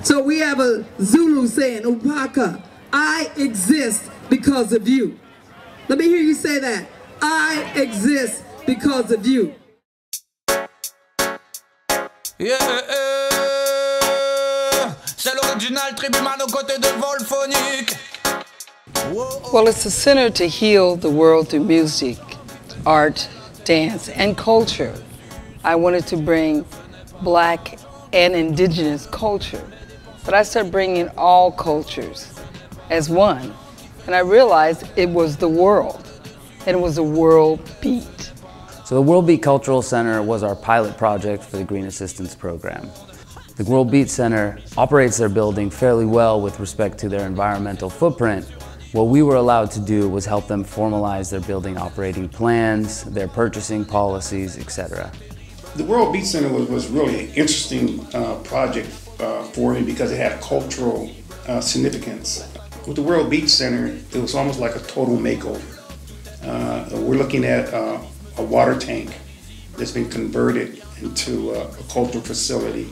So we have a Zulu saying, Upaka, I exist because of you. Let me hear you say that. I exist because of you. Yeah, c'est l'original tribuman aux côtés de Volphonique. Well, it's a center to heal the world through music, art, dance, and culture. I wanted to bring Black and indigenous culture, but I started bringing all cultures as one, and I realized it was the world, and it was a world beat. So the World Beat Cultural Center was our pilot project for the Green Assistance Program. The World Beat Center operates their building fairly well with respect to their environmental footprint. What we were allowed to do was help them formalize their building operating plans, their purchasing policies, etc. The World Beat Center was really an interesting project for me because it had cultural significance. With the World Beat Center, it was almost like a total makeover. We're looking at a water tank that's been converted into a cultural facility.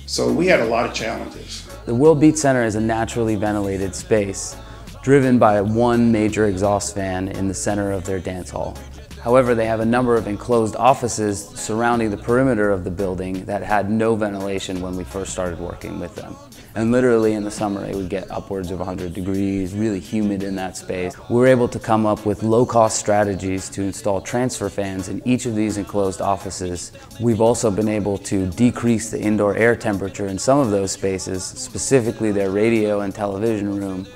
So we had a lot of challenges. The World Beat Center is a naturally ventilated space driven by one major exhaust fan in the center of their dance hall. However, they have a number of enclosed offices surrounding the perimeter of the building that had no ventilation when we first started working with them. And literally in the summer it would get upwards of 100 degrees, really humid in that space. We were able to come up with low-cost strategies to install transfer fans in each of these enclosed offices. We've also been able to decrease the indoor air temperature in some of those spaces, specifically their radio and television room,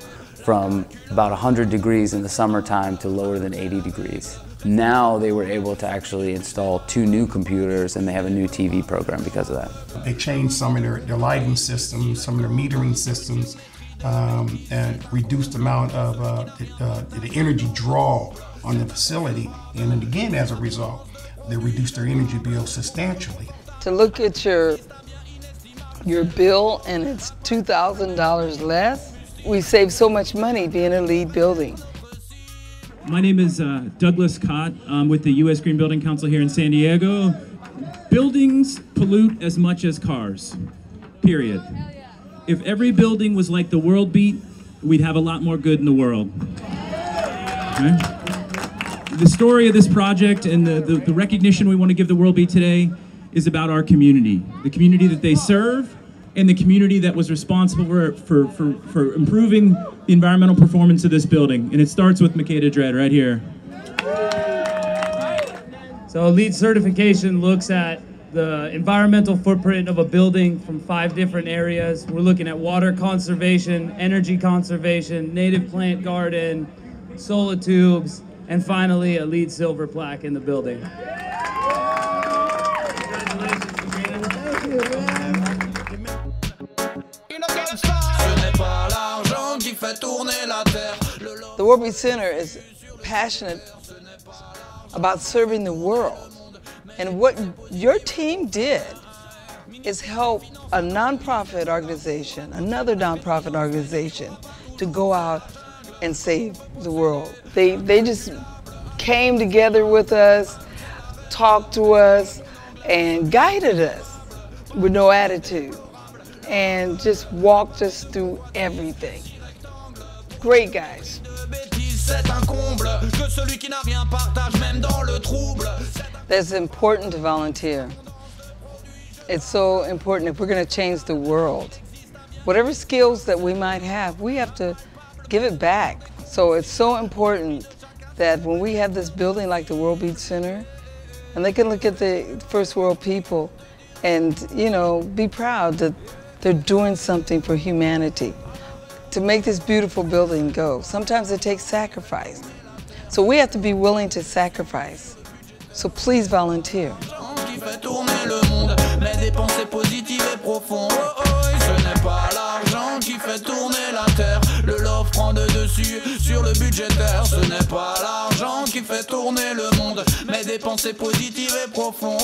from about 100 degrees in the summertime to lower than 80 degrees. Now they were able to actually install 2 new computers, and they have a new TV program because of that. They changed some of their lighting systems, some of their metering systems, and reduced the amount of the energy draw on the facility. And then again, as a result, they reduced their energy bill substantially. To look at your bill and it's $2,000 less, we save so much money being a LEED building. My name is Douglas Cott. I'm with the U.S. Green Building Council here in San Diego. Buildings pollute as much as cars, period. If every building was like the World Beat, we'd have a lot more good in the world. Okay? The story of this project and the recognition we want to give the World Beat today is about our community, the community that they serve, and the community that was responsible for improving the environmental performance of this building. And it starts with Makeda Dredd right here. So LEED certification looks at the environmental footprint of a building from 5 different areas. We're looking at water conservation, energy conservation, native plant garden, solar tubes, and finally a LEED silver plaque in the building. The World Beat Center is passionate about serving the world. And what your team did is help a nonprofit organization, another nonprofit organization, to go out and save the world. They just came together with us, talked to us, and guided us with no attitude, and just walked us through everything. Great guys. That's important to volunteer. It's so important if we're going to change the world. Whatever skills that we might have, we have to give it back. So it's so important that when we have this building like the World Beat Center, and they can look at the first world people and, you know, be proud that they're doing something for humanity. To make this beautiful building go, sometimes it takes sacrifice. So we have to be willing to sacrifice. So please volunteer. Le love prend le dessus sur le budgétaire. Ce n'est pas l'argent qui fait tourner le monde, mais des pensées positives et profondes.